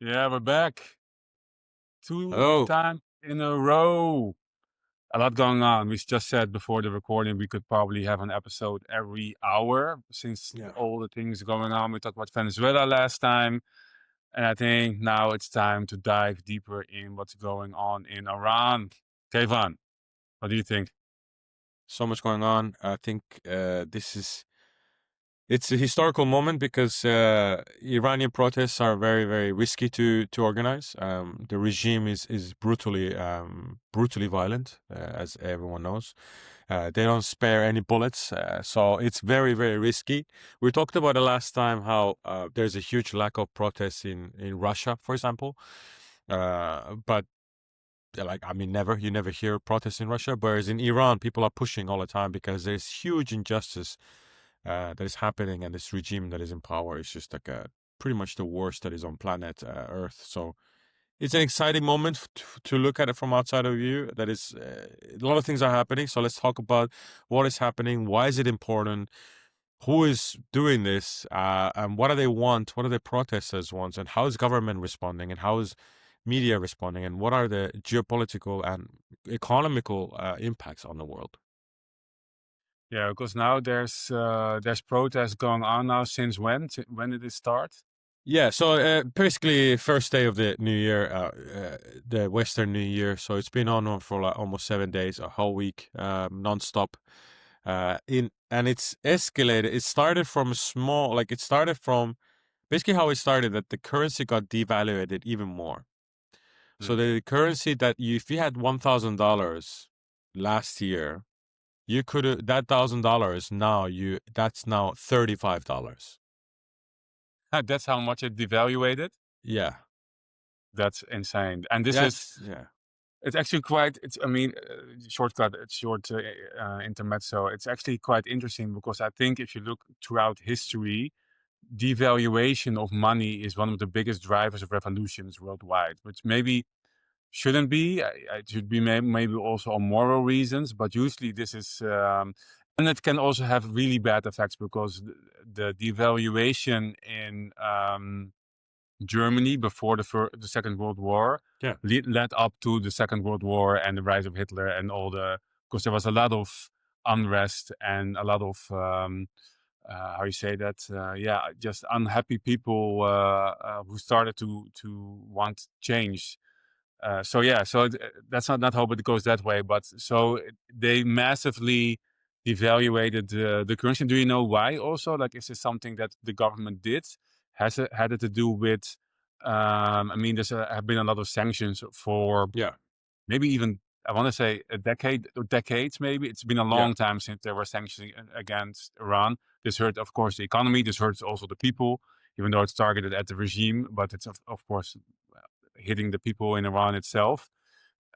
Yeah, we're back. Two Hello. times in a row. A lot going on. We just said before the recording we could probably have an episode every hour since Yeah. all the things going on. We talked about Venezuela last time. And I think now it's time to dive deeper in what's going on in Iran. Kayvan, what do you think? So much going on. I think it's a historical moment because Iranian protests are very, very risky to organize. The regime is brutally violent, as everyone knows. They don't spare any bullets, so it's very, very risky. We talked about the last time how there's a huge lack of protests in Russia, for example. But like, I mean, you never hear protests in Russia, whereas in Iran people are pushing all the time because there's huge injustice that is happening, and this regime that is in power is just like pretty much the worst that is on planet Earth. So it's an exciting moment to look at it from outside of view. That is, a lot of things are happening. So let's talk about what is happening, why is it important, who is doing this, and what do they want, what do the protesters want, and how is government responding, and how is media responding, and what are the geopolitical and economical impacts on the world. Yeah, because now there's protests going on now since when? When did it start? Yeah, so basically first day of the new year, the Western New Year. So it's been on for like almost 7 days, a whole week, nonstop. And it's escalated. It started from small, like it started from basically how it started that the currency got devaluated even more. So Hmm. the currency that if you had $1,000 last year, you could that $1,000 now that's now $35. That's how much it devaluated. Yeah, That's insane. And this is that's yeah. it's actually quite. It's I mean, shortcut. It's short intermezzo. It's actually quite interesting because I think if you look throughout history, devaluation of money is one of the biggest drivers of revolutions worldwide. Which maybe shouldn't be. It should be maybe also on moral reasons, but usually this is. And it can also have really bad effects because the devaluation in Germany before the Second World War Yeah. led up to the Second World War and the rise of Hitler and all the because there was a lot of unrest and a lot of how you say that yeah, just unhappy people who started to want change. So yeah, so that's not how it goes that way, but they massively devaluated the currency. Do you know why? Also, like, is this something that the government did? Had it to do with? I mean, have been a lot of sanctions for Yeah. maybe even I want to say a decade or decades. Maybe it's been a Yeah. long time since there were sanctions against Iran. This hurt, of course, the economy. This hurts also the people, even though it's targeted at the regime. But it's of course hitting the people in Iran itself.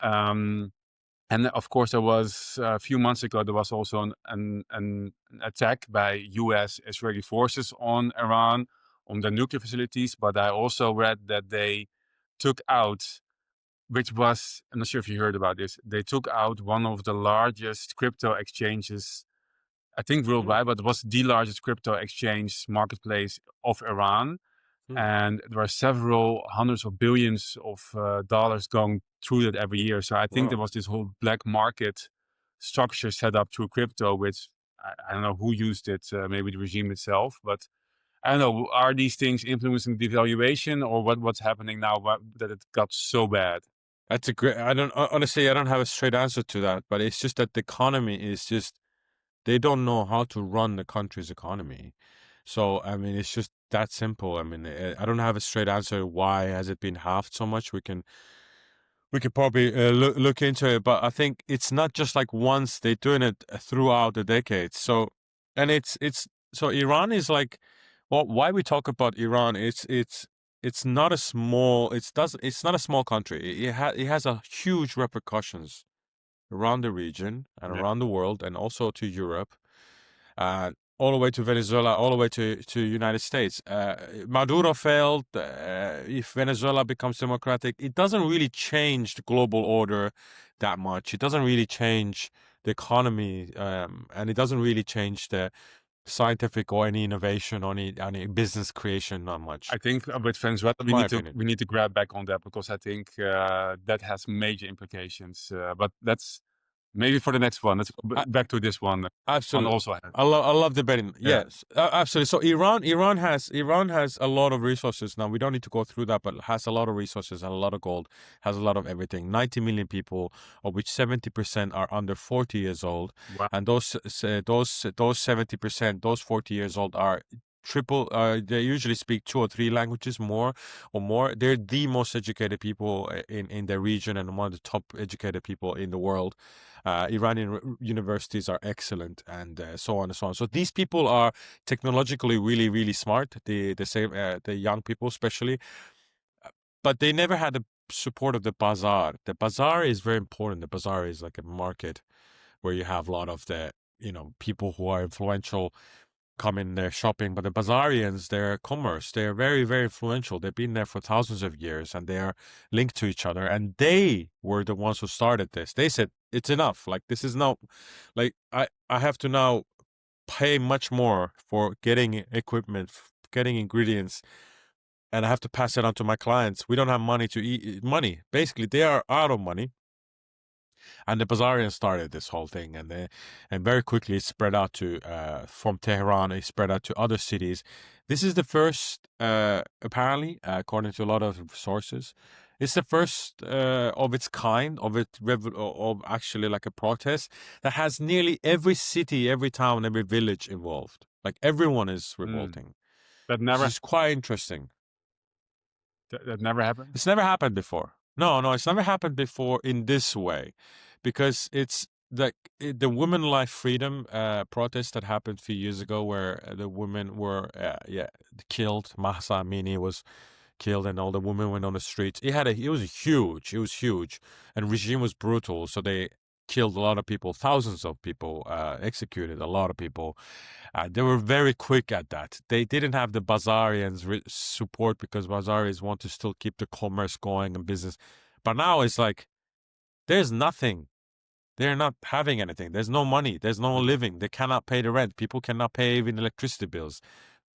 Um, and of course, there was a few months ago, there was also an attack by US Israeli forces on Iran, on the nuclear facilities. But I also read that they took out, which was, I'm not sure if you heard about this, they took out one of the largest crypto exchanges, I think Mm, worldwide, but it was the largest crypto exchange marketplace of Iran, mm. and there are several hundreds of billions of dollars going through it every year. So I think there Wow. was this whole black market structure set up through crypto, which I don't know who used it, maybe the regime itself, but I don't know. Are these things influencing devaluation, or what's happening now that it got so bad? That's a great. I don't honestly. I don't have a straight answer to that, but it's just that the economy is just they don't know how to run the country's economy. So I mean, it's just that simple. I mean, I don't have a straight answer. Why has it been halved so much? We could probably look into it, but I think it's not just like once they're doing it throughout the decades. So, and it's so Iran is like, well, why we talk about Iran? It's not a small. It's not a small country. It has a huge repercussions around the region and Yeah. around the world, and also to Europe, all the way to Venezuela, all the way to United States. Maduro failed. If Venezuela becomes democratic, it doesn't really change the global order that much. It doesn't really change the economy, and it doesn't really change scientific or any innovation or any business creation, not much. I think with Venezuela My opinion. we need to grab back on that, because I think that has major implications. But that's maybe for the next one. Let's go back to this one. One Absolutely. also has. I love debating. Yeah. Yes, absolutely. So Iran has a lot of resources now. We don't need to go through that, but has a lot of resources, and a lot of gold, has a lot of everything. 90 million people, of which 70% are under 40 years old, Wow. and those 70%, those 40 years old are triple. They usually speak 2 or 3 languages more. They're the most educated people in their region, and one of the top educated people in the world. Iranian universities are excellent, and so on and so on. So these people are technologically really, really smart. The young people especially, but they never had the support of the bazaar. The bazaar is very important. The bazaar is like a market where you have a lot of the people who are influential come in there shopping. But the Bazarians, their commerce, they're very, very influential. They've been there for thousands of years, and they are linked to each other. And they were the ones who started this. They said, it's enough. Like, this is not, like, I have to now pay much more for getting equipment, getting ingredients, and I have to pass it on to my clients. We don't have money to eat money. Basically, they are out of money. And the Bazarians started this whole thing, and very quickly it spread out to from Tehran. It spread out to other cities. This is the first, apparently, according to a lot of sources, it's the first of its kind, of actually like a protest that has nearly every city, every town, every village involved. Like everyone is revolting, That which never is quite interesting. that never happened. It's never happened before. No, it's never happened before in this way, because it's like the women life freedom protest that happened a few years ago, where the women were killed. Mahsa Amini was killed, and all the women went on the streets. It was huge, and regime was brutal, so they killed a lot of people, thousands of people, executed a lot of people. They were very quick at that. They didn't have the Bazarians support, because Bazarians want to still keep the commerce going and business. But now it's like, there's nothing. They're not having anything. There's no money. There's no living. They cannot pay the rent. People cannot pay even electricity bills.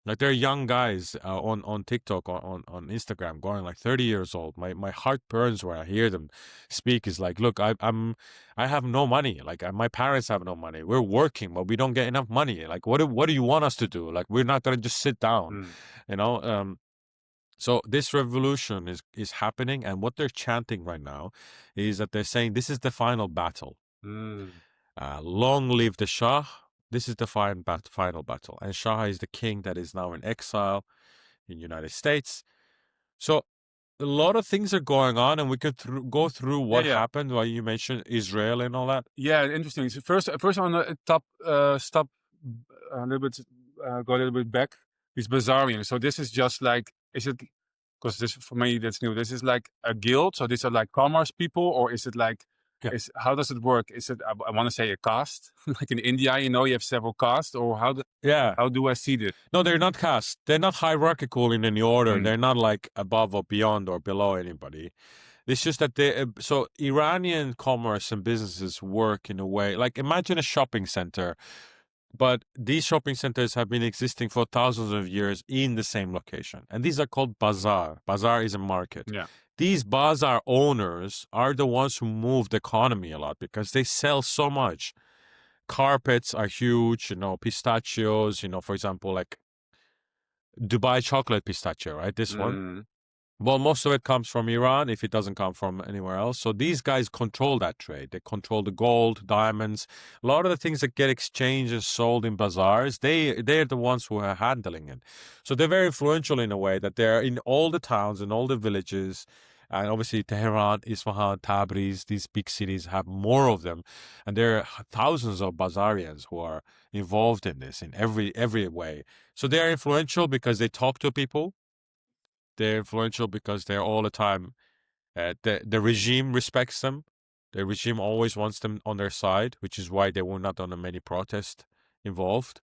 Like, there are young guys on TikTok, on Instagram, going like 30 years old. My heart burns when I hear them speak. Is like, look, I have no money. Like, my parents have no money. We're working, but we don't get enough money. Like, what do you want us to do? Like, we're not gonna just sit down, you know. So this revolution is happening, and what they're chanting right now is that they're saying this is the final battle. Long live the Shah. This is the final battle. And Shah is the king that is now in exile in the United States. So a lot of things are going on, and we could go through what happened while you mentioned Israel and all that. Yeah, interesting. So first I want to stop a little bit, go a little bit back. These Bazarians. So this is just like, is it, because this for me that's new. This is like a guild. So these are like commerce people, or is it like, how does it work? Is it, I want to say, a caste, like in India, you have several castes, or how do I see this? No, they're not caste. They're not hierarchical in any order. They're not like above or beyond or below anybody. It's just that so Iranian commerce and businesses work in a way, like, imagine a shopping center, but these shopping centers have been existing for thousands of years in the same location. And these are called bazaar. Bazaar is a market. Yeah. These bazaar owners are the ones who move the economy a lot, because they sell so much. Carpets are huge, pistachios, for example, like Dubai chocolate pistachio, right? This one. Well, most of it comes from Iran, if it doesn't come from anywhere else. So these guys control that trade. They control the gold, diamonds, a lot of the things that get exchanged and sold in bazaars. They're the ones who are handling it. So they're very influential in a way that they're in all the towns and all the villages. And obviously Tehran, Isfahan, Tabriz, these big cities have more of them. And there are thousands of Bazarians who are involved in this in every way. So they are influential because they talk to people. They're influential because they're all the time. The regime respects them. The regime always wants them on their side, which is why there were not on many protests involved.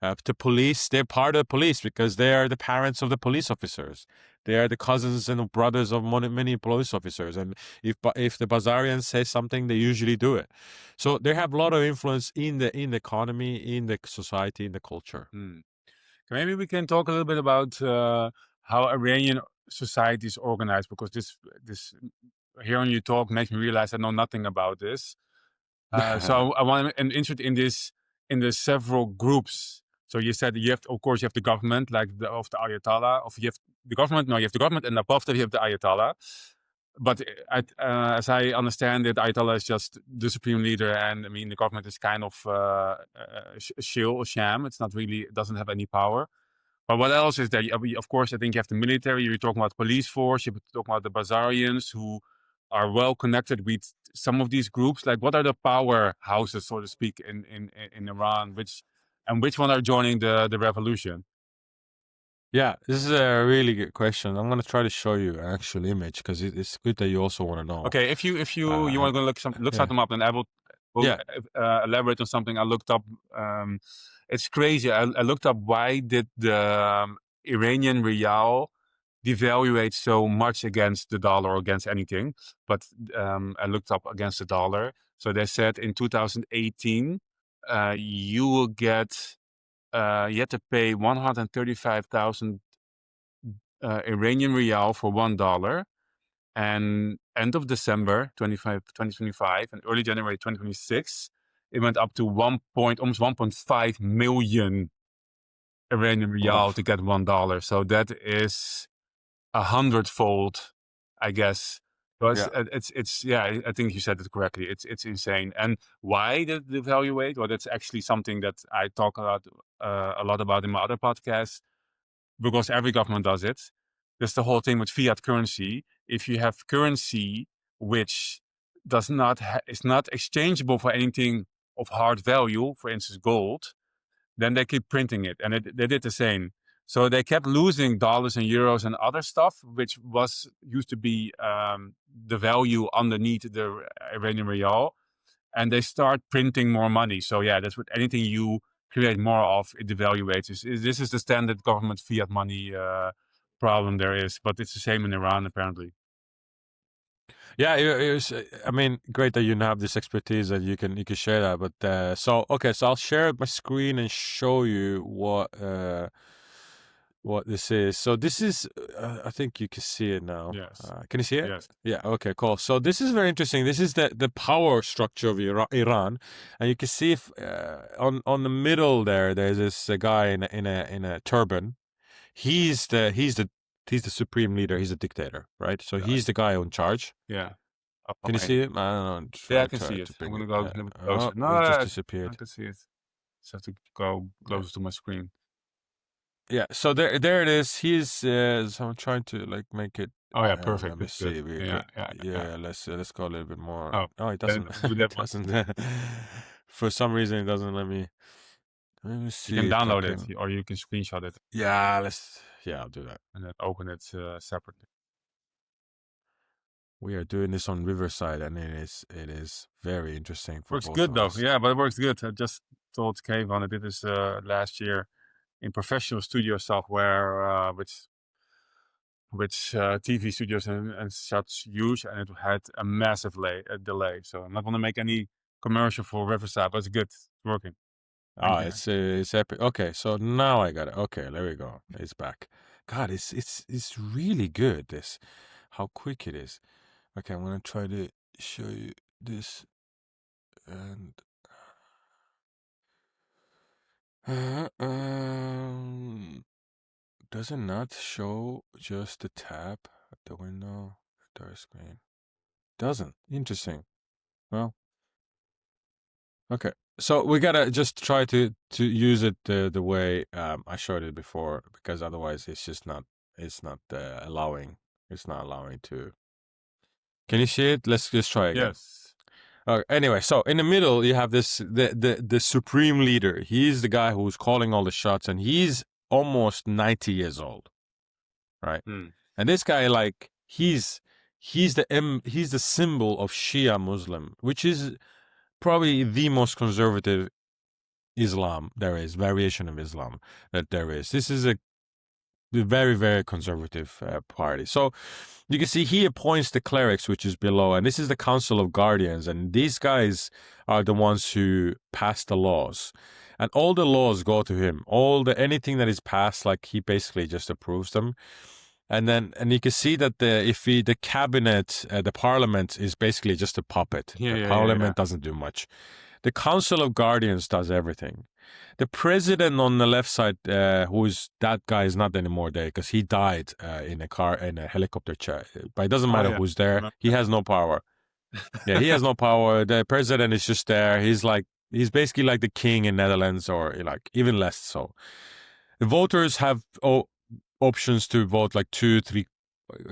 The police, they're part of the police because they are the parents of the police officers. They are the cousins and brothers of many police officers. And if the Bazarians say something, they usually do it. So they have a lot of influence in the economy, in the society, in the culture. Maybe we can talk a little bit about how Iranian society is organized, because this hearing you talk makes me realize I know nothing about this. So I want to interested in this, in the several groups. So you said you have, of course, you have the government, like of the Ayatollah, of you have the government. No, you have the government, and above that you have the Ayatollah. But as I understand it, Ayatollah is just the supreme leader, and I mean the government is kind of a sham. It's not really, it doesn't have any power. But what else is there? Of course, I think you have the military. You're talking about police force. You're talking about the Bazarians, who are well connected with some of these groups. Like, what are the power houses, so to speak, in Iran? Which one are joining the revolution? Yeah, this is a really good question. I'm gonna try to show you an actual image because it's good that you also want to know. Okay, if you want to look yeah. something up, and I will Yeah. elaborate on something I looked up. It's crazy. I looked up, why did the Iranian rial devaluate so much against the dollar or against anything? But I looked up against the dollar. So they said in 2018, you will get you had to pay 135,000 Iranian rial for $1. And end of December 2025 and early January 2026, it went up to almost 1.5 million Iranian rial to get $1. So that is 100-fold, I guess. But it's I think you said it correctly. It's insane. And why did it devaluate? Well, that's actually something that I talk a lot about in my other podcasts, because every government does it. That's the whole thing with fiat currency. If you have currency which does not is not exchangeable for anything of hard value, for instance gold, then they keep printing it, and they did the same. So they kept losing dollars and euros and other stuff, which used to be the value underneath the Iranian rial, and they start printing more money. So yeah, that's what anything you create more of, it devaluates. This is the standard government fiat money problem there is, but it's the same in Iran apparently. Yeah, it was. I mean, great that you have this expertise that you can share that. But so I'll share my screen and show you what this is. So this is, I think you can see it now. Yes. Can you see it? Yes. Yeah. Okay. Cool. So this is very interesting. This is the power structure of Iran, and you can see if on the middle there's this guy in a turban. He's the supreme leader. He's a dictator, right? So he's the guy in charge. Yeah. Can you see it? I don't know. Yeah, I can see it. I'm gonna go a little bit closer. No, it just disappeared. I can see it. Just have to go closer to my screen. Yeah, so there it is. He's so I'm trying to like make it. Oh yeah, perfect. Let me see. Yeah. Let's go a little bit more. Oh, it doesn't. It doesn't. For some reason, it doesn't let me. Let me see. You can download it, or you can screenshot it. Yeah, I'll do that, and then open it separately. We are doing this on Riverside, and it is very interesting. Works good though. Yeah, but it works good. I just told Kayvon I did this last year in professional studio software, which TV studios and such use, and it had a massive delay. So I'm not going to make any commercial for Riverside, but it's good. It's working. It's epic. Okay, so now I got it. Okay, there we go. It's back. God, it's really good. How quick it is. Okay, I'm gonna try to show you this, and does it not show just the tab at the window, entire screen? Doesn't. Interesting. Well, okay. So we gotta just try to use it the way I showed it before, because otherwise it's just not. It's not allowing. It's not allowing to. Can you see it? Let's just try again. Yes. Anyway, so in the middle you have this the supreme leader. He's the guy who's calling all the shots, and he's almost 90 years old, right? And this guy, like, he's the symbol of Shia Muslim, which is probably the most conservative Islam there is, variation of Islam that there is. This is a very, very conservative party. So you can see he appoints the clerics, which is below, and this is the Council of Guardians, and these guys are the ones who pass the laws, and all the laws go to him. Anything that is passed, like he basically just approves them. And you can see that the cabinet, the parliament is basically just a puppet. The parliament doesn't do much. The Council of Guardians does everything. The president on the left side, that guy is not anymore there because he died in a helicopter crash. But it doesn't matter who's there. He has no power. Yeah, he has no power. The president is just there. He's basically like the king in Netherlands, or like even less so. The voters have options to vote like 2-3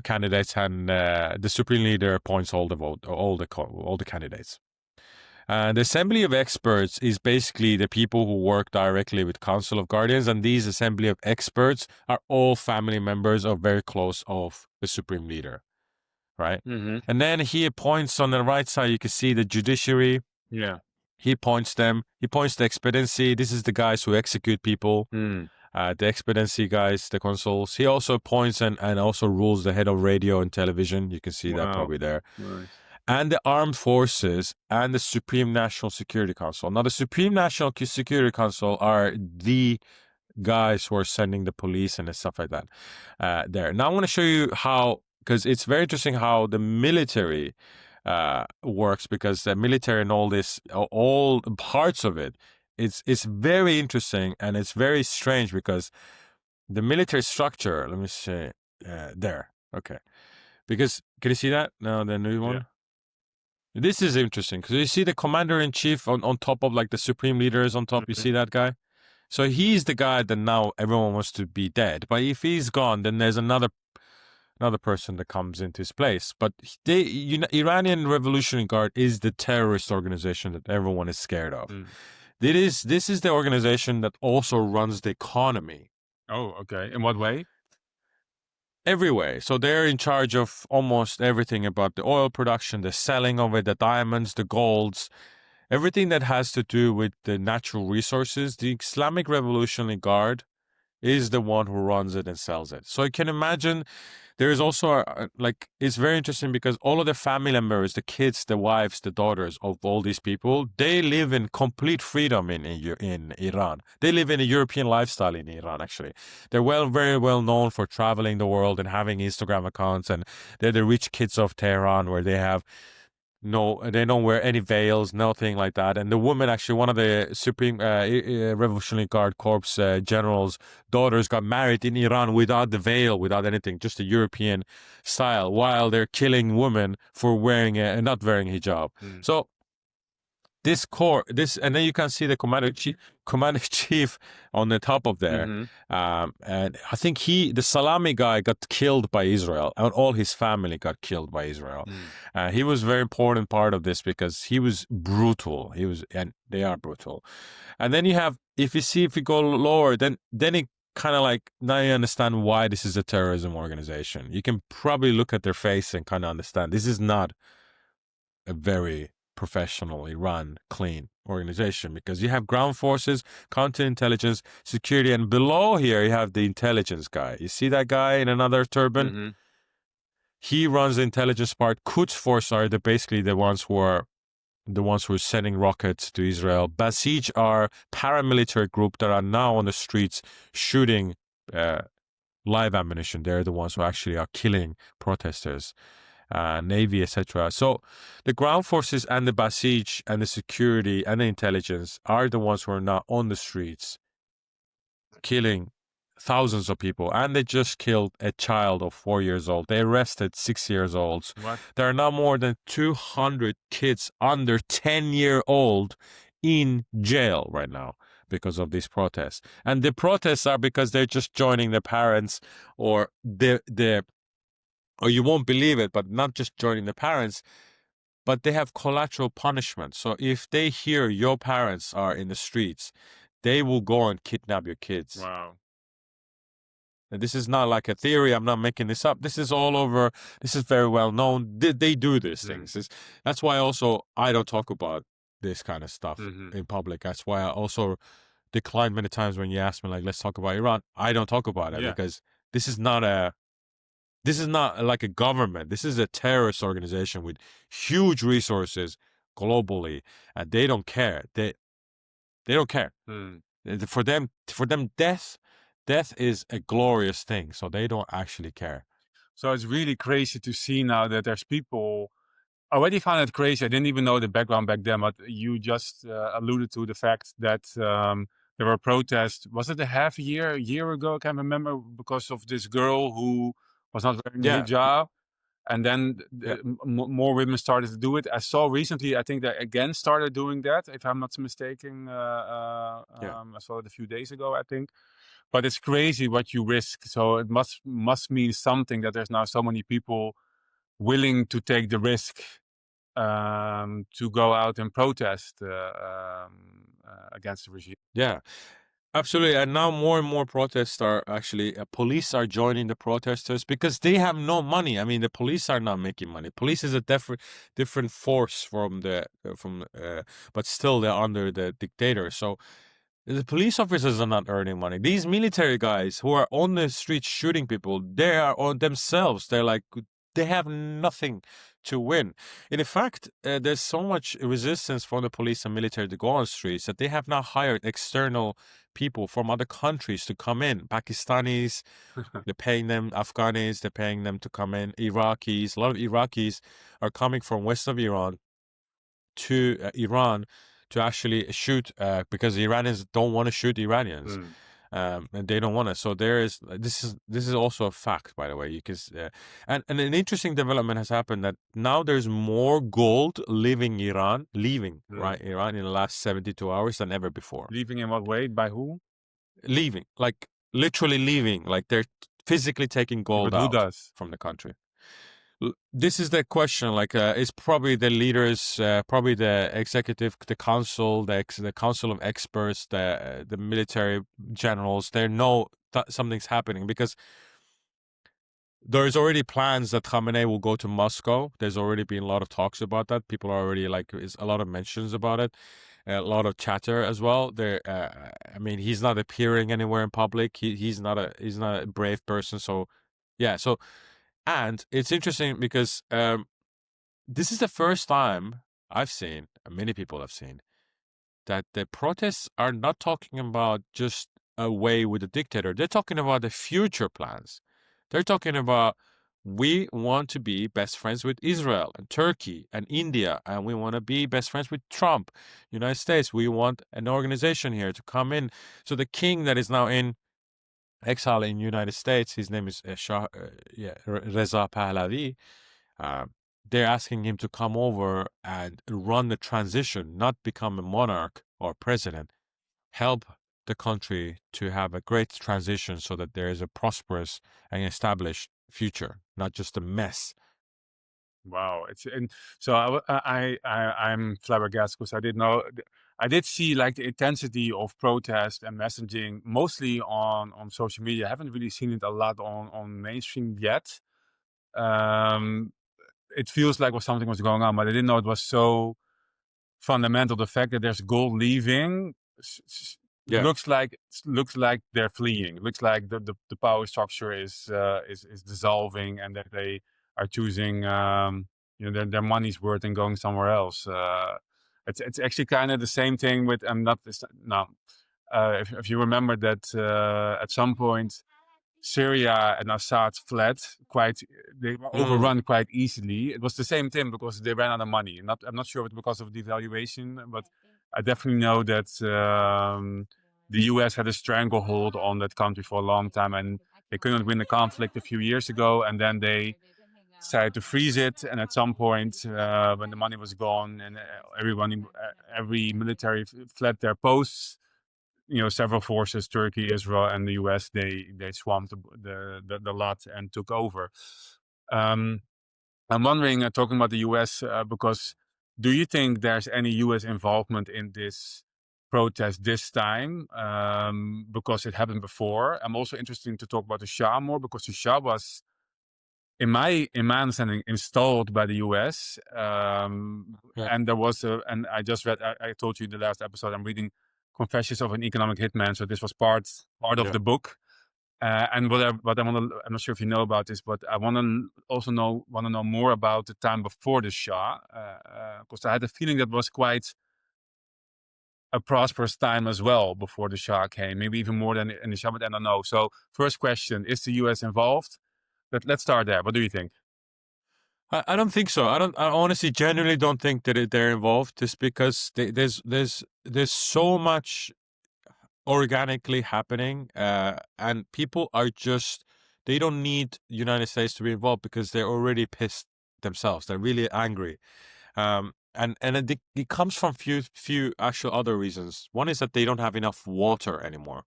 candidates, and the supreme leader appoints all the candidates. The Assembly of Experts is basically the people who work directly with Council of Guardians, and these Assembly of Experts are all family members or very close of the Supreme Leader, right? Mm-hmm. And then he appoints on the right side, you can see the judiciary. Yeah. He appoints them. He appoints the expediency. This is the guys who execute people. The expediency guys, the consuls. He also appoints and also rules the head of radio and television. You can see that probably there. Nice. And the armed forces and the Supreme National Security Council. Now, the Supreme National Security Council are the guys who are sending the police and stuff like that there. Now, I want to show you how, because it's very interesting how the military works, because the military and all parts of it, it's very interesting, and it's very strange because the military structure, let me say, there. Okay. Because, can you see that? Now, the new one? Yeah. This is interesting because you see the commander-in-chief on top of like the supreme leaders on top. Mm-hmm. You see that guy? So he's the guy that now everyone wants to be dead. But if he's gone, then there's another person that comes into his place. But Iranian Revolutionary Guard is the terrorist organization that everyone is scared of. This is the organization that also runs the economy. Oh, okay. In what way? Every way. So they're in charge of almost everything about the oil production, the selling of it, the diamonds, the golds, everything that has to do with the natural resources. The Islamic Revolutionary Guard is the one who runs it and sells it. So you can imagine there is also, it's very interesting because all of the family members, the kids, the wives, the daughters of all these people, they live in complete freedom in Iran. They live in a European lifestyle in Iran, actually. They're very well known for traveling the world and having Instagram accounts, and they're the rich kids of Tehran, where they don't wear any veils, nothing like that. And the woman, actually, one of the Supreme Revolutionary Guard Corps generals' daughters got married in Iran without the veil, without anything, just a European style, while they're killing women for not wearing hijab. So and then you can see the commander-in-chief on the top of there. And I think the Salami guy got killed by Israel, and all his family got killed by Israel. He was a very important part of this because he was brutal. And they are brutal. And then you have, if you go lower, then it kind of like, now you understand why this is a terrorism organization. You can probably look at their face and kind of understand this is not a very professionally run, clean organization, because you have ground forces, counterintelligence, security, and below here you have the intelligence guy. You see that guy in another turban? He runs the intelligence part. Quds Force are basically the ones who are sending rockets to Israel. Basij are paramilitary group that are now on the streets shooting live ammunition. They're the ones who actually are killing protesters. Navy, etc. So the ground forces and the Basij and the security and the intelligence are the ones who are now on the streets killing thousands of people. And they just killed a child of 4 years old. They arrested 6 years olds. What? There are now more than 200 kids under 10-year-old in jail right now because of these protests. And the protests are because they're just joining their parents, or or you won't believe it, but not just joining the parents, but they have collateral punishment. So if they hear your parents are in the streets, they will go and kidnap your kids. Wow. And this is not like a theory. I'm not making this up. This is all over. This is very well known. They do these things. That's why also I don't talk about this kind of stuff Mm-hmm. in public. That's why I also declined many times when you ask me, like, let's talk about Iran. I don't talk about it Yeah. because this is not like a government. This is a terrorist organization with huge resources globally, and they don't care. They don't care. Mm. For them, death is a glorious thing. So they don't actually care. So it's really crazy to see now that there's people. I already found it crazy. I didn't even know the background back then, but you just alluded to the fact that there were protests. Was it a year ago? I can't remember, because of this girl who was not wearing the Yeah, hijab. And then yeah, more women started to do it. I saw recently, I think they again started doing that, if I'm not mistaken. yeah. I saw it a few days ago, I think. But it's crazy what you risk. So it must mean something that there's now so many people willing to take the risk to go out and protest against the regime. Yeah, absolutely. And now more and more protests are actually, police are joining the protesters because they have no money. I mean, the police are not making money. Police is a different force from but still they're under the dictator. So the police officers are not earning money. These military guys who are on the streets shooting people, they are on themselves. They're like, they have nothing to win. In fact, there's so much resistance from the police and military to go on streets that they have now hired external people from other countries to come in. Pakistanis, they're paying them. Afghanis, they're paying them to come in. Iraqis, a lot of Iraqis are coming from west of Iran to Iran to actually shoot because the Iranians don't want to shoot Iranians. Mm. And they don't want to. So this is also a fact, by the way. You can and an interesting development has happened that now there's more gold leaving Iran in the last 72 hours than ever before. Leaving in what way? By who? Leaving, like literally leaving, like they're physically taking gold But who out does? from the country. This is the question. Like, it's probably the leaders, probably the executive, the council, the council of experts, the military generals. They know that something's happening because there's already plans that Khamenei will go to Moscow. There's already been a lot of talks about that. People are already like, is a lot of mentions about it, a lot of chatter as well. I mean, he's not appearing anywhere in public. He's not a brave person. So, yeah. So. And it's interesting because this is the first time I've seen, and many people have seen, that the protests are not talking about just a way with the dictator. They're talking about the future plans. They're talking about, we want to be best friends with Israel and Turkey and India, and we want to be best friends with Trump, United States. We want an organization here to come in. So the king that is now in exile in United States, his name is Reza Pahlavi. They're asking him to come over and run the transition, not become a monarch or president, help the country to have a great transition so that there is a prosperous and established future, not just a mess. Wow, and so I'm flabbergasted because I did see like the intensity of protest and messaging mostly on social media. I haven't really seen it a lot on mainstream yet. Um, it feels like something was going on, but I didn't know it was so fundamental. The fact that there's gold leaving Yeah, looks like they're fleeing. Looks like the power structure is dissolving, and that they are choosing their money's worth and going somewhere else. It's actually kind of the same thing with not this no. If you remember that at some point Syria and Assad fled they were overrun quite easily. It was the same thing because they ran out of money. I'm not sure if it's because of devaluation, but I definitely know that the US had a stranglehold on that country for a long time, and they couldn't win the conflict a few years ago, and then they decided to freeze it. And at some point, when the money was gone and every military fled their posts, several forces, Turkey, Israel, and the US, they swamped the lot and took over. I'm wondering, talking about the US, because do you think there's any US involvement in this protest this time? Because it happened before. I'm also interested to talk about the Shah more because the Shah was in my understanding, installed by the US. Yeah. And there was and I just read. I told you in the last episode. I'm reading Confessions of an Economic Hitman. So this was part of Yeah. the book. And what I want to, I'm not sure if you know about this, but I want to also want to know more about the time before the Shah, because I had a feeling that was quite a prosperous time as well before the Shah came, maybe even more than in the Shah, but I don't know. So first question, is the US involved? Let's start there. What do you think? I don't think so. I honestly genuinely don't think that they're involved, just because there's so much organically happening, and people are just, they don't need United States to be involved because they're already pissed themselves. They're really angry. And it comes from few actual other reasons. One is that they don't have enough water anymore.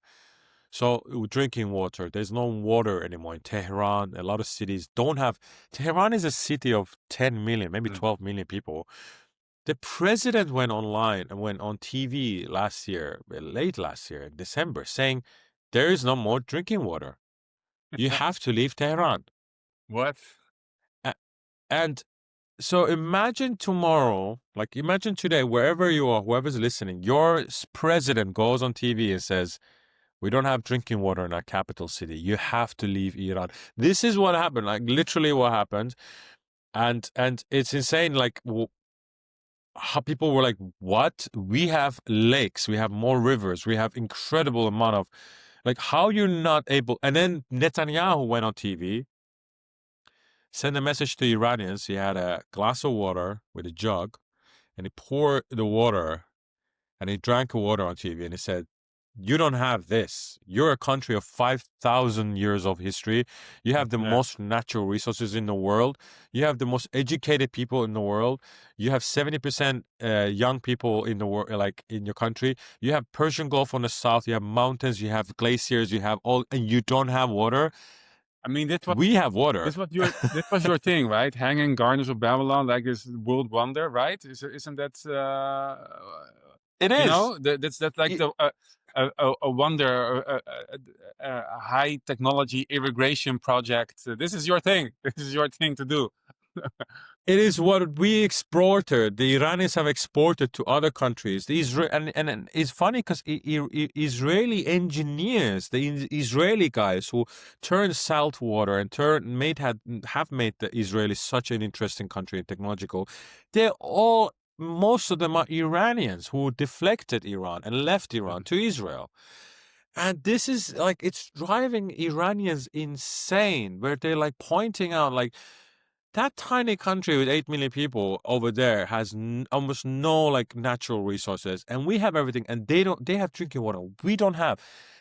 So drinking water, there's no water anymore in Tehran. A lot of cities don't have. Tehran is a city of 10 million, maybe 12 million people. The president went online and went on TV last year, late last year, in December, saying there is no more drinking water. You have to leave Tehran. What? And so imagine tomorrow, like imagine today, wherever you are, whoever's listening, your president goes on TV and says, we don't have drinking water in our capital city. You have to leave Iran. This is what happened, like literally what happened. And it's insane. Like how people were like, what? We have lakes, we have more rivers, we have incredible amount of, like, how you're not able. And then Netanyahu went on TV, sent a message to Iranians. He had a glass of water with a jug, and he poured the water, and he drank the water on TV, and he said, you don't have this. You're a country of 5,000 years of history. You have the most natural resources in the world. You have the most educated people in the world. You have 70% young people in the world, like in your country. You have Persian Gulf on the south. You have mountains. You have glaciers. You have all, and you don't have water. I mean, We have water. this was your thing, right? Hanging Gardens of Babylon, like this world wonder, right? Isn't that? It You is. know, that's like a wonder, a high technology irrigation project. This is your thing. This is your thing to do. It is what we exported. The Iranians have exported to other countries. And it's funny because Israeli engineers, the Israeli guys who turned salt water and have made the Israelis such an interesting country and technological. Most of them are Iranians who deflected Iran and left Iran to Israel. And this is like, it's driving Iranians insane, where they're like pointing out, like, that tiny country with 8 million people over there has almost no like natural resources, and we have everything, and they have drinking water. We don't have.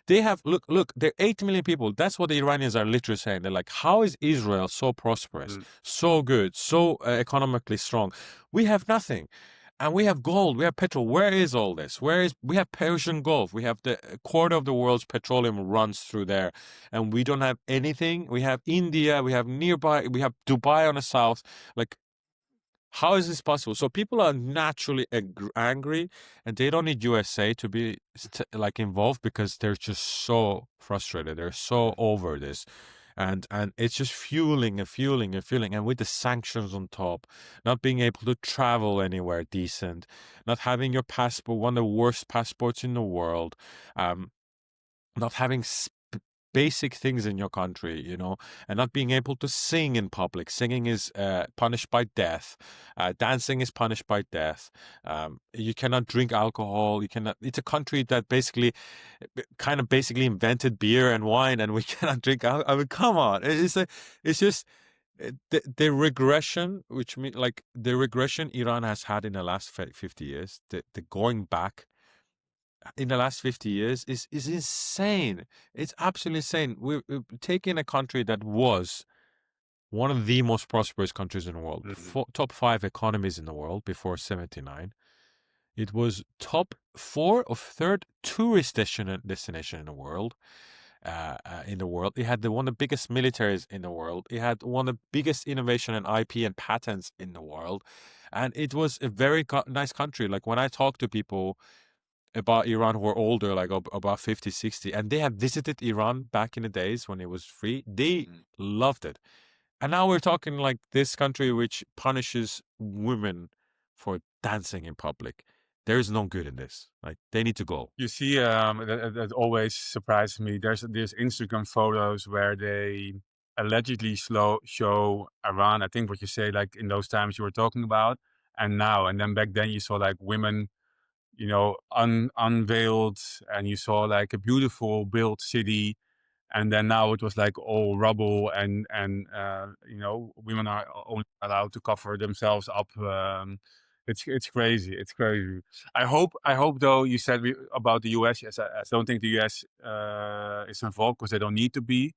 They have, look, they're 8 million people. That's what the Iranians are literally saying. They're like, how is Israel so prosperous, so good, so economically strong? We have nothing. And we have gold, we have petrol. Where is all this? We have Persian Gulf. We have the quarter of the world's petroleum runs through there. And we don't have anything. We have India, we have nearby, we have Dubai on the south. Like, how is this possible? So people are naturally angry, and they don't need USA to be like involved, because they're just so frustrated. They're so over this. And it's just fueling and fueling and fueling. And with the sanctions on top, not being able to travel anywhere decent, not having your passport, one of the worst passports in the world, not having basic things in your country, and not being able to sing in public. Singing is punished by death. Dancing is punished by death. You cannot drink alcohol. You cannot. It's a country that basically invented beer and wine, and we cannot drink alcohol. I mean, come on! It's just the regression, which means like the regression Iran has had in the last 50 years. The going back in the last 50 years is insane. It's absolutely insane. We're taking a country that was one of the most prosperous countries in the world, top 5 economies in the world before 79. It was top 4 or 3rd tourist destination in the world. It had one of the biggest militaries in the world. It had one of the biggest innovation and IP and patents in the world. And it was a very nice country. Like, when I talk to people about Iran who are older, like about 50, 60, and they have visited Iran back in the days when it was free, they loved it. And now we're talking like this country which punishes women for dancing in public. There is no good in this. Like they need to go. You see, that always surprises me. There's Instagram photos where they allegedly show Iran. I think what you say, like in those times you were talking about, and now, and then back then you saw like women, unveiled, and you saw like a beautiful built city, and then now it was like all rubble, and women are only allowed to cover themselves up. It's crazy. It's crazy. I hope though, you said about the US. Yes, I don't think the US is involved because they don't need to be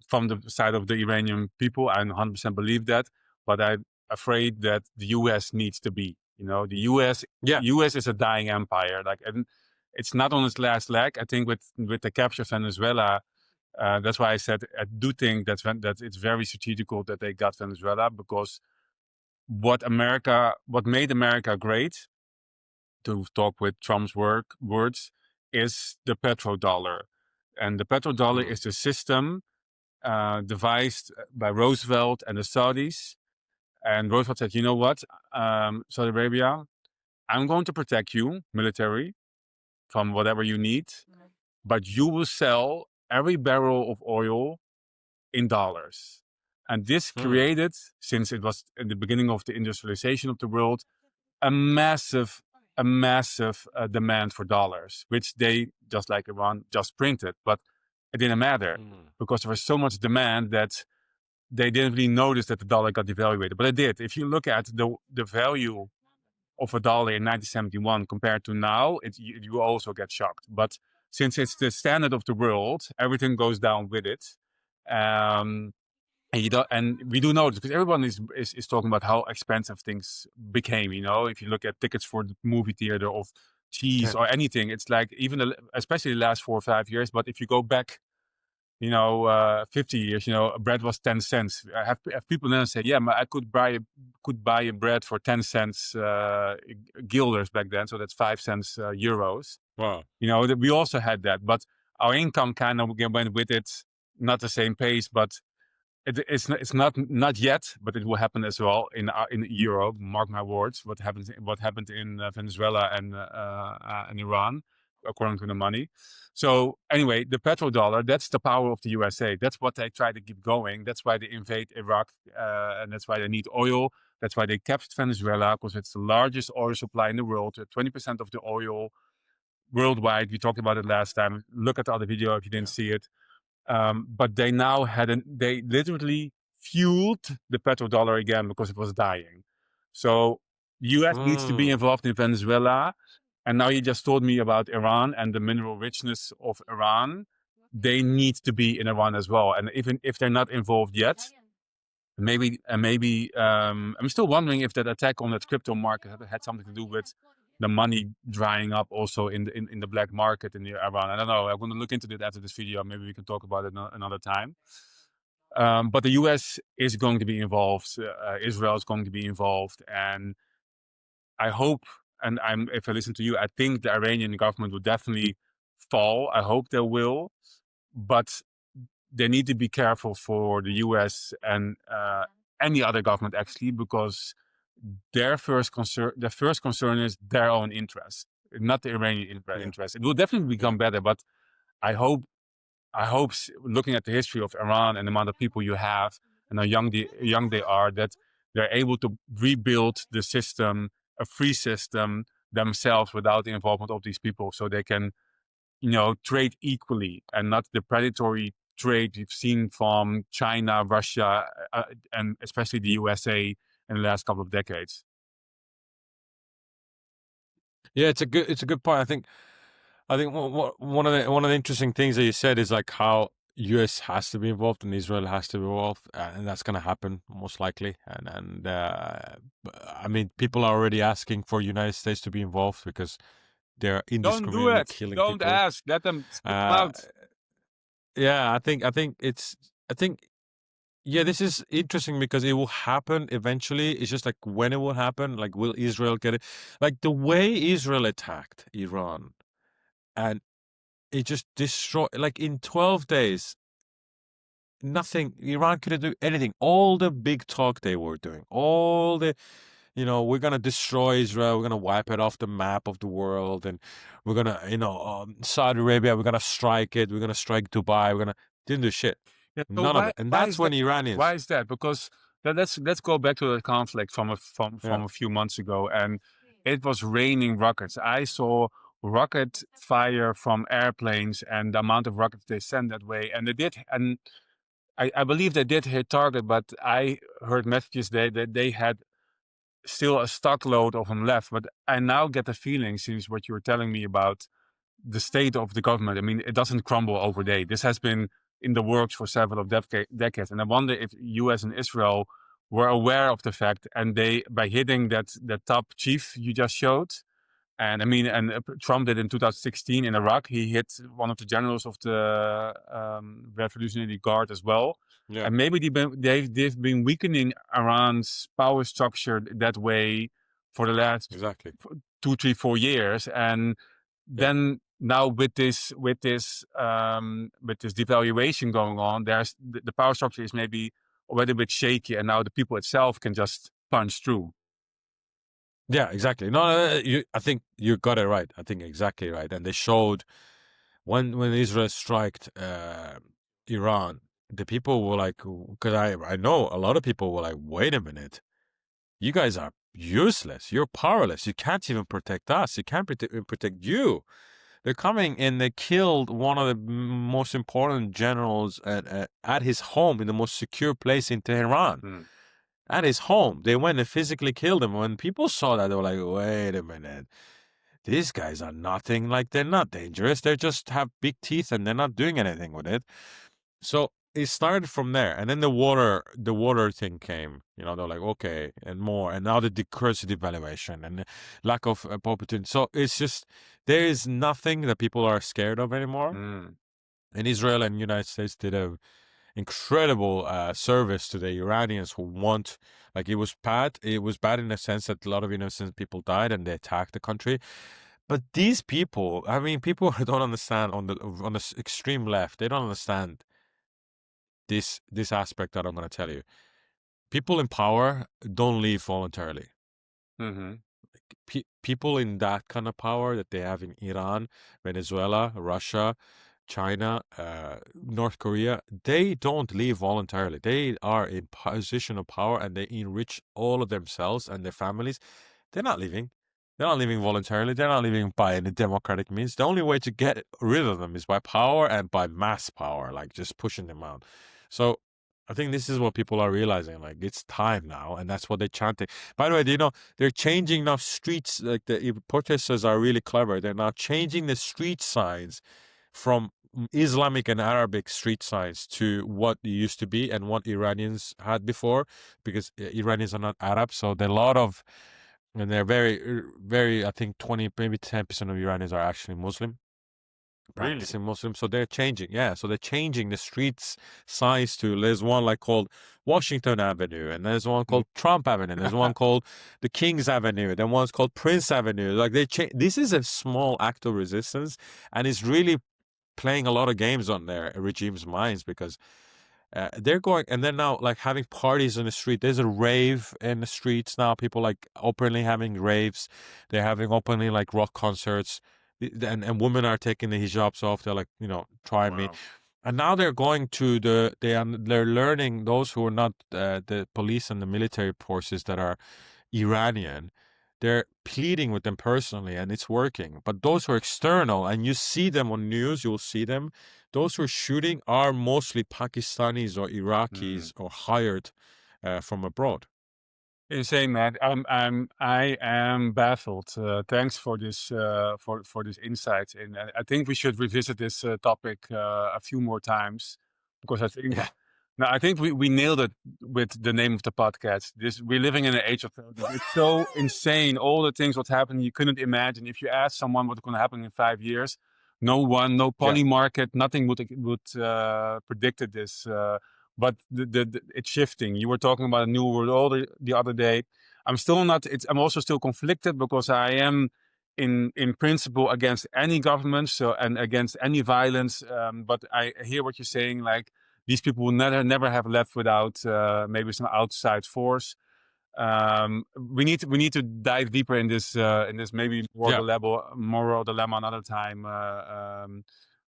from the side of the Iranian people. I 100% believe that, but I'm afraid that the US needs to be. The US Yeah. US is a dying empire. Like, and it's not on its last leg. I think with the capture of Venezuela, that's why I said I do think that it's very strategical that they got Venezuela, because what made America great, to talk with Trump's words, is the petrodollar. And the petrodollar Mm. is the system devised by Roosevelt and the Saudis. And Roosevelt said, you know what, Saudi Arabia, I'm going to protect you, military, from whatever you need, but you will sell every barrel of oil in dollars. And this Mm. created, since it was in the beginning of the industrialization of the world, a massive demand for dollars, which they, just like Iran, just printed. But it didn't matter Mm. because there was so much demand that they didn't really notice that the dollar got devaluated. But it did. If you look at the value of a dollar in 1971 compared to now, you also get shocked. But since it's the standard of the world, everything goes down with it. Um, and we do know this because everyone is talking about how expensive things became. If you look at tickets for the movie theater, of cheese Yeah. or anything, it's like, even especially the last 4 or 5 years. But if you go back, 50 years, bread was 10 cents. I have people then say, yeah, I could buy a bread for 10 cents guilders back then. So that's 5 cents euros. Wow. That we also had that, but our income kind of went with it, not the same pace, but it's not yet, but it will happen as well in Europe. Mark my words. What happened in Venezuela and Iran, according to the money. So anyway, the petrodollar, that's the power of the USA. That's what they try to keep going. That's why they invade Iraq, and that's why they need oil. That's why they captured Venezuela, because it's the largest oil supply in the world. 20% of the oil worldwide. We talked about it last time. Look at the other video if you didn't Yeah. see it. But they now they literally fueled the petrodollar again because it was dying. So US needs to be Mm. involved in Venezuela. And now you just told me about Iran and the mineral richness of Iran. They need to be in Iran as well. And even if they're not involved yet, maybe I'm still wondering if that attack on that crypto market had something to do with the money drying up also in the black market in Iran. I don't know. I'm going to look into it after this video. Maybe we can talk about it another time. But the US is going to be involved. Israel is going to be involved. And I hope, and if I listen to you, I think the Iranian government will definitely fall. I hope they will. But they need to be careful for the US and any other government, actually, because their first concern is their own interest, not the Iranian Yeah. interest. It will definitely Yeah. become better, but I hope, looking at the history of Iran and the amount of people you have and how young they are, that they're able to rebuild the system, a free system themselves, without the involvement of these people, so they can trade equally and not the predatory trade we've seen from China, Russia, and especially the USA in the last couple of decades. Yeah, it's a good point. I think one of the interesting things that you said is like how US has to be involved and Israel has to be involved, and that's going to happen most likely. I mean, people are already asking for United States to be involved because they're Don't do indiscriminately it. killing Don't people. ask. Let them speak Uh, out. yeah, I think yeah, this is interesting because it will happen eventually. It's just like when it will happen. Like, will Israel get it? Like the way Israel attacked Iran and it just destroyed. Like in 12 days, nothing. Iran couldn't do anything. All the big talk they were doing, all the, we're gonna destroy Israel, we're gonna wipe it off the map of the world, and we're gonna, Saudi Arabia, we're gonna strike it, we're gonna strike Dubai, we're gonna didn't do shit, Yeah, so none of it, and why that's is when that? Why Iranians, is that? Because let's go back to the conflict from yeah, a few months ago, and it was raining rockets. I saw rocket fire from airplanes, and the amount of rockets they sent that way, and they did, and I believe they did hit target, but I heard messages that they had still a stock load of them left. But I now get the feeling, since what you were telling me about the state of the government, I mean, it doesn't crumble overnight. This has been in the works for several decades. And I wonder if US and Israel were aware of the fact, and they, by hitting that top chief you just showed, and I mean, and Trump did in 2016 in Iraq. He hit one of the generals of the Revolutionary Guard as well. yeah, And maybe they've been weakening Iran's power structure that way for the last exactly, 2, 3, 4 years. And yeah. then now with this devaluation going on, there's the power structure is maybe already a bit shaky, and now the people itself can just punch through. Yeah, exactly. No, I think you got it right. I think exactly right. And they showed when Israel striked Iran, the people were like, because I know a lot of people were like, wait a minute, you guys are useless. You're powerless. You can't even protect us. You can't protect you. They're coming and they killed one of the most important generals at his home in the most secure place in Tehran. Mm. At his home, they went and physically killed him. When people saw that, they were like, wait a minute. These guys are nothing. Like, they're not dangerous. They just have big teeth and they're not doing anything with it. So it started from there. And then the water thing came. They're like, okay, and more. And now the currency devaluation and the lack of opportunity. So it's just, there is nothing that people are scared of anymore. Mm. And Israel and United States did a incredible service to the Iranians who want, like, it was bad. It was bad in the sense that a lot of innocent people died and they attacked the country. But these people, I mean, people who don't understand on the extreme left, they don't understand this aspect that I'm going to tell you. People in power don't leave voluntarily. Mm-hmm. People in that kind of power that they have in Iran, Venezuela, Russia, China, North Korea, they don't leave voluntarily. They are in position of power and they enrich all of themselves and their families. They're not leaving. They're not leaving voluntarily. They're not leaving by any democratic means. The only way to get rid of them is by power and by mass power, like just pushing them out. So I think this is what people are realizing. Like, it's time now, and that's what they're chanting. By the way, do you know they're changing now streets? Like, the protesters are really clever. They're now changing the street signs from Islamic and Arabic street signs to what it used to be and what Iranians had before, because Iranians are not Arab, so there are a lot of, and they're very, very, I think 20, maybe 10% of Iranians are actually Muslim, Really? practicing Muslim. So they're changing, yeah. So they're changing the streets signs to, there's one like called Washington Avenue, and there's one called Trump Avenue, and there's one called the King's Avenue, then one's called Prince Avenue. Like, they change. This is a small act of resistance, and it's really playing a lot of games on their regime's minds, because they're going, and they're now like having parties in the street. There's a rave in the streets now. People like openly having raves. They're having openly like rock concerts, and women are taking the hijabs off. They're like, try me. Wow. And now they're going to they're learning, those who are not the police and the military forces that are Iranian. They're pleading with them personally, and it's working. But those who are external, and you see them on news, you'll see them. Those who are shooting are mostly Pakistanis or Iraqis or hired from abroad. Insane, man. I am baffled. Thanks for this for this insight, and I think we should revisit this topic a few more times, because I think Yeah, no, I think we nailed it with the name of the podcast. We're living in an age of it's so insane. All the things what happened you couldn't imagine. If you ask someone what's going to happen in 5 years, no one, no yeah, poly market, nothing would predicted this. But it's shifting. You were talking about a new world order the other day. I'm still not. I'm also still conflicted, because I am in principle against any government, so, and against any violence. But I hear what you're saying. Like, these people will never have left without maybe some outside force. We need to dive deeper in this maybe moral dilemma another time.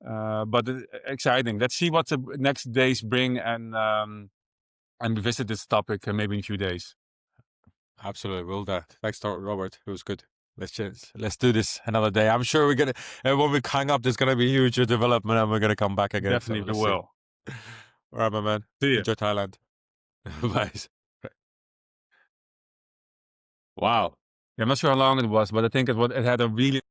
But exciting. Let's see what the next days bring, and revisit this topic maybe in a few days. Absolutely, will do. Thanks, Robert. It was good. Let's do this another day. I'm sure we're gonna when we hang up, there's gonna be huge development, and we're gonna come back again. Definitely we will. All right, my man. See you. Enjoy Thailand. Bye. Wow. Yeah, I'm not sure how long it was, but I think it had a really